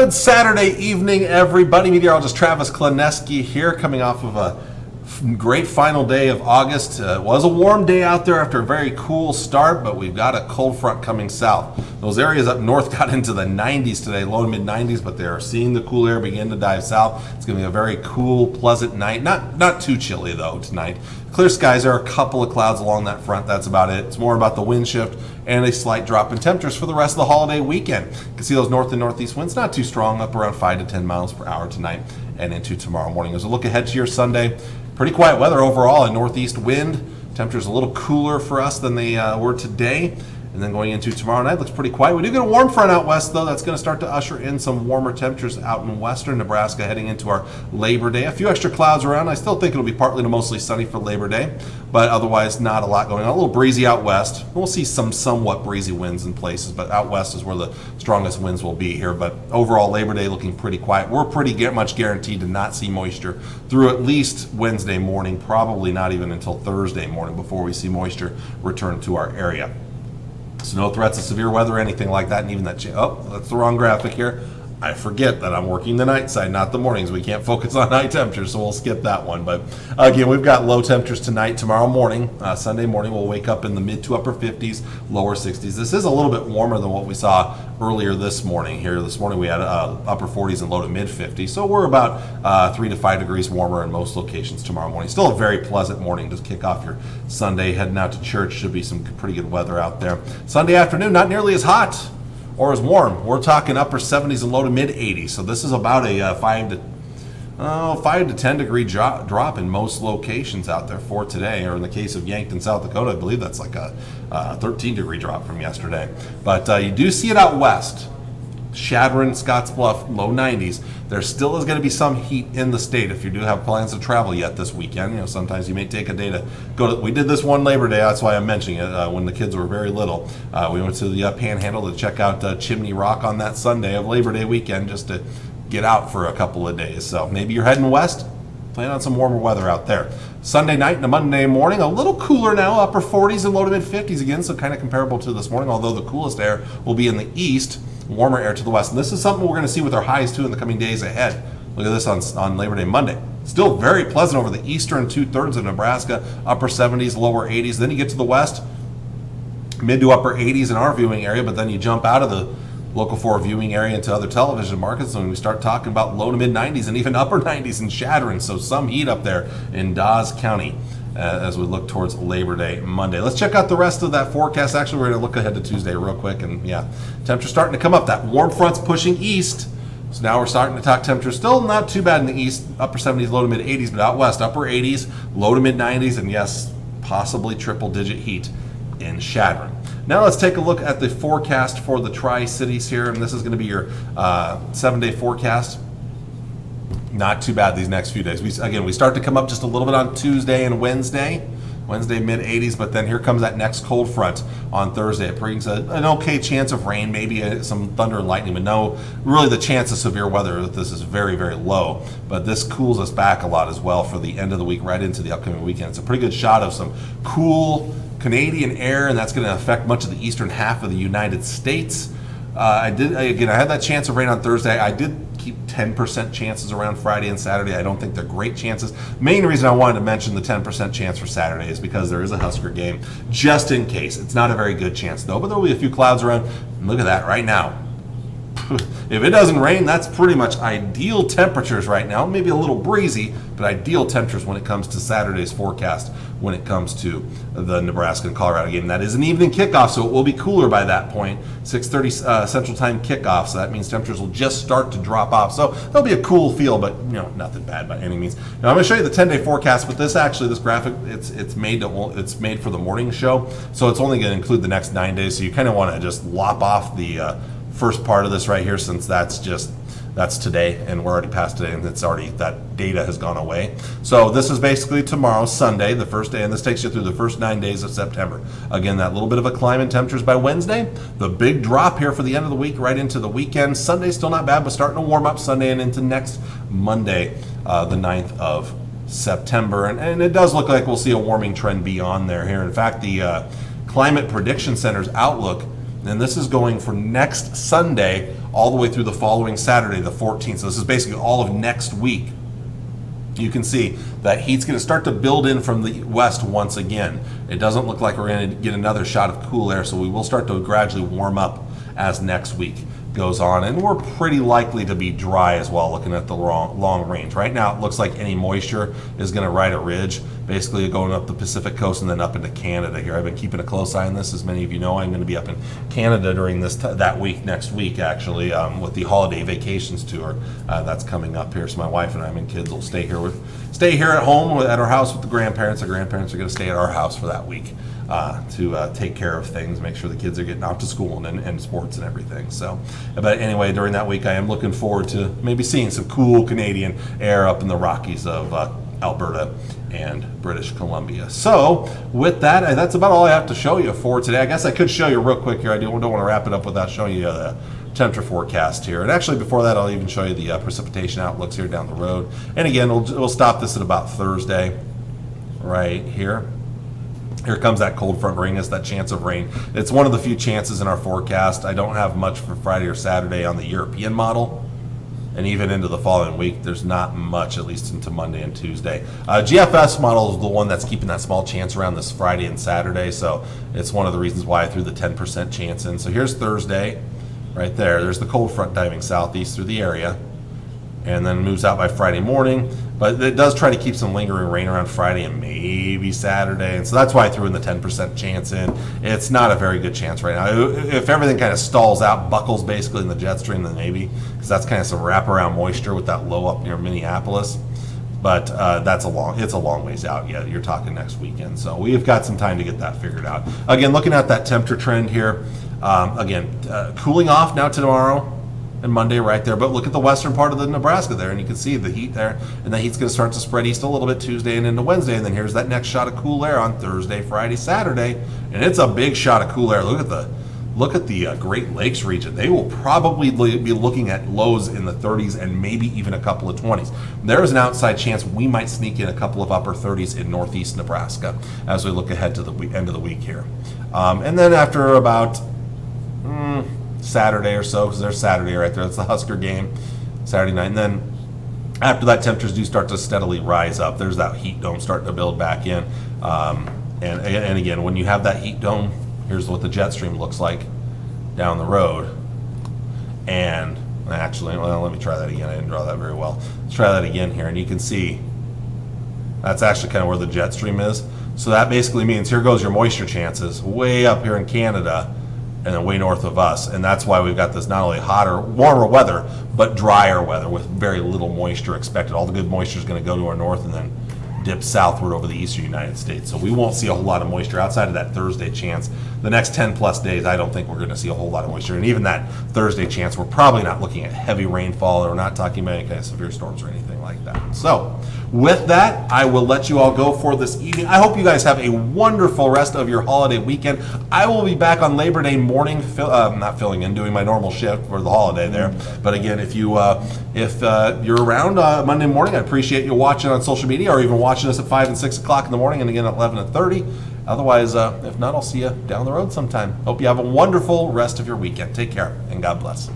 Good Saturday evening, everybody. Meteorologist Travis Kleneski here, coming off of a great final day of August. It was a warm day out there after a very cool start, but we've got a cold front coming south. Those areas up north got into the 90s today, low to mid 90s, but they're seeing the cool air begin to dive south. It's going to be a very cool, pleasant night. Not too chilly though tonight. Clear skies. There are a couple of clouds along that front. That's about it. It's more about the wind shift and a slight drop in temperatures for the rest of the holiday weekend. You can see those north and northeast winds not too strong, up around 5 to 10 miles per hour tonight and into tomorrow morning. As we look ahead to your Sunday, pretty quiet weather overall, a northeast wind. Temperatures a little cooler for us than they were today. And then going into tomorrow night, looks pretty quiet. We do get a warm front out west, though. That's going to start to usher in some warmer temperatures out in western Nebraska heading into our Labor Day. A few extra clouds around. I still think it'll be partly to mostly sunny for Labor Day, but otherwise not a lot going on. A little breezy out west. We'll see some somewhat breezy winds in places, but out west is where the strongest winds will be here. But overall, Labor Day looking pretty quiet. We're pretty much guaranteed to not see moisture through at least Wednesday morning, probably not even until Thursday morning before we see moisture return to our area. So no threats of severe weather or anything like that, and even that, that's the wrong graphic here. I forget that I'm working the night side, not the mornings. We can't focus on high temperatures, so we'll skip that one. But again, we've got low temperatures tonight. Tomorrow morning, Sunday morning, we'll wake up in the mid to upper 50s, lower 60s. This is a little bit warmer than what we saw earlier this morning. Here this morning we had upper 40s and low to mid 50s. So we're about 3 to 5 degrees warmer in most locations tomorrow morning. Still a very pleasant morning to kick off your Sunday. Heading out to church, should be some pretty good weather out there. Sunday afternoon, not nearly as hot or as warm. We're talking upper 70s and low to mid 80s. So this is about a 5 to 10 degree drop in most locations out there for today. Or in the case of Yankton, South Dakota, I believe that's like a 13 degree drop from yesterday. But you do see it out west. Chadron, Scottsbluff, low 90s. There still is going to be some heat in the state if you do have plans to travel yet this weekend. You know, sometimes you may take a day to go to. We did this one Labor Day, that's why I'm mentioning it. When the kids were very little, we went to the Panhandle to check out Chimney Rock on that Sunday of Labor Day weekend, just to get out for a couple of days. So maybe you're heading west. Plan on some warmer weather out there. Sunday night and a Monday morning, a little cooler now, upper 40s and low to mid 50s again, so kind of comparable to this morning, although the coolest air will be in the east, warmer air to the west. And this is something we're going to see with our highs too in the coming days ahead. Look at this on Labor Day Monday. Still very pleasant over the eastern 2/3 of Nebraska, upper 70s, lower 80s. Then you get to the west, mid to upper 80s in our viewing area, but then you jump out of the Local 4 viewing area into other television markets, and we start talking about low to mid 90s and even upper 90s in Chadron. So some heat up there in Dawes County as we look towards Labor Day Monday. Let's check out the rest of that forecast. Actually, we're going to look ahead to Tuesday real quick, and yeah, temperatures starting to come up. That warm front's pushing east. So now we're starting to talk temperatures. Still not too bad in the east, upper 70s, low to mid 80s, but out west, upper 80s, low to mid 90s, and yes, possibly triple digit heat in Chadron. Now let's take a look at the forecast for the Tri-Cities here, and this is going to be your 7-day forecast. Not too bad these next few days. We start to come up just a little bit on Tuesday and Wednesday. Wednesday mid 80s, but then here comes that next cold front on Thursday. It brings an okay chance of rain, maybe some thunder and lightning, but no, really the chance of severe weather. This is very, very low, but this cools us back a lot as well for the end of the week, right into the upcoming weekend. It's a pretty good shot of some cool Canadian air, and that's going to affect much of the eastern half of the United States. I had that chance of rain on Thursday. I did keep 10% chances around Friday and Saturday. I don't think they're great chances. Main reason I wanted to mention the 10% chance for Saturday is because there is a Husker game, just in case. It's not a very good chance though, but there'll be a few clouds around. And look at that right now. If it doesn't rain, that's pretty much ideal temperatures right now. Maybe a little breezy, but ideal temperatures when it comes to Saturday's forecast, when it comes to the Nebraska and Colorado game. That is an evening kickoff, so it will be cooler by that point. 6:30 Central Time kickoff, so that means temperatures will just start to drop off. So there'll be a cool feel, but nothing bad by any means. Now I'm going to show you the 10-day forecast, but this graphic, it's made for the morning show, so it's only going to include the next 9 days. So you kind of want to just lop off the first part of this right here, since that's today, and we're already past today, and that data has gone away. So this is basically tomorrow, Sunday, the first day, and this takes you through the first 9 days of September. Again, that little bit of a climb in temperatures by Wednesday, the big drop here for the end of the week, right into the weekend. Sunday still not bad, but starting to warm up Sunday and into next Monday, the 9th of September, and it does look like we'll see a warming trend beyond there here. In fact, the Climate Prediction Center's outlook And this is going for next Sunday all the way through the following Saturday, the 14th. So this is basically all of next week. You can see that heat's going to start to build in from the west once again. It doesn't look like we're going to get another shot of cool air, so we will start to gradually warm up as next week goes on, and we're pretty likely to be dry as well, looking at the long range. Right now it looks like any moisture is going to ride a ridge, basically going up the Pacific coast and then up into Canada here. I've been keeping a close eye on this. As many of you know, I'm going to be up in Canada during that week, next week actually, with the holiday vacations tour that's coming up here. So my wife and I and kids will stay here at home at our house with the grandparents. The grandparents are going to stay at our house for that week to take care of things, make sure the kids are getting out to school and sports and everything. So, but anyway, during that week, I am looking forward to maybe seeing some cool Canadian air up in the Rockies of Alberta and British Columbia. So with that, that's about all I have to show you for today. I guess I could show you real quick here. I don't want to wrap it up without showing you the temperature forecast here. And actually before that, I'll even show you the precipitation outlooks here down the road. And again, we'll stop this at about Thursday right here. Here comes that cold front ring, is that chance of rain. It's one of the few chances in our forecast. I don't have much for Friday or Saturday on the European model. And even into the following week, there's not much, at least into Monday and Tuesday. GFS model is the one that's keeping that small chance around this Friday and Saturday. So it's one of the reasons why I threw the 10% chance in. So here's Thursday, right there. There's the cold front diving southeast through the area, and then moves out by Friday morning. But it does try to keep some lingering rain around Friday and maybe Saturday. And so that's why I threw in the 10% chance in. It's not a very good chance right now. If everything kind of stalls out, buckles basically in the jet stream, then maybe, because that's kind of some wraparound moisture with that low up near Minneapolis. But it's a long ways out yet. You're talking next weekend. So we've got some time to get that figured out. Again, looking at that temperature trend here, cooling off now tomorrow and Monday right there, but look at the western part of the Nebraska there, and you can see the heat there, and that heat's going to start to spread east a little bit Tuesday and into Wednesday, and then here's that next shot of cool air on Thursday, Friday, Saturday, and it's a big shot of cool air. Look at the Great Lakes region. They will probably be looking at lows in the 30s and maybe even a couple of 20s. There is an outside chance we might sneak in a couple of upper 30s in northeast Nebraska as we look ahead to the end of the week here, and then after about Saturday or so, because there's Saturday right there, that's the Husker game, Saturday night, and then after that, temperatures do start to steadily rise up. There's that heat dome starting to build back in, and again, when you have that heat dome, here's what the jet stream looks like down the road. And actually, well, let me try that again. I didn't draw that very well. Let's try that again here, and you can see that's actually kind of where the jet stream is. So that basically means here goes your moisture chances way up here in Canada, and then way north of us, and that's why we've got this not only warmer weather, but drier weather with very little moisture expected. All the good moisture is going to go to our north and then dip southward over the eastern United States. So we won't see a whole lot of moisture outside of that Thursday chance. The next 10 plus days, I don't think we're going to see a whole lot of moisture. And even that Thursday chance, we're probably not looking at heavy rainfall, or we're not talking about any kind of severe storms or anything like that. So with that, I will let you all go for this evening. I hope you guys have a wonderful rest of your holiday weekend. I will be back on Labor Day morning, not filling in, doing my normal shift for the holiday there. But again, if you're around Monday morning, I appreciate you watching on social media, or even watching us at 5 and 6 o'clock in the morning, and again at 11 and 30. Otherwise, if not, I'll see you down the road sometime. Hope you have a wonderful rest of your weekend. Take care, and God bless.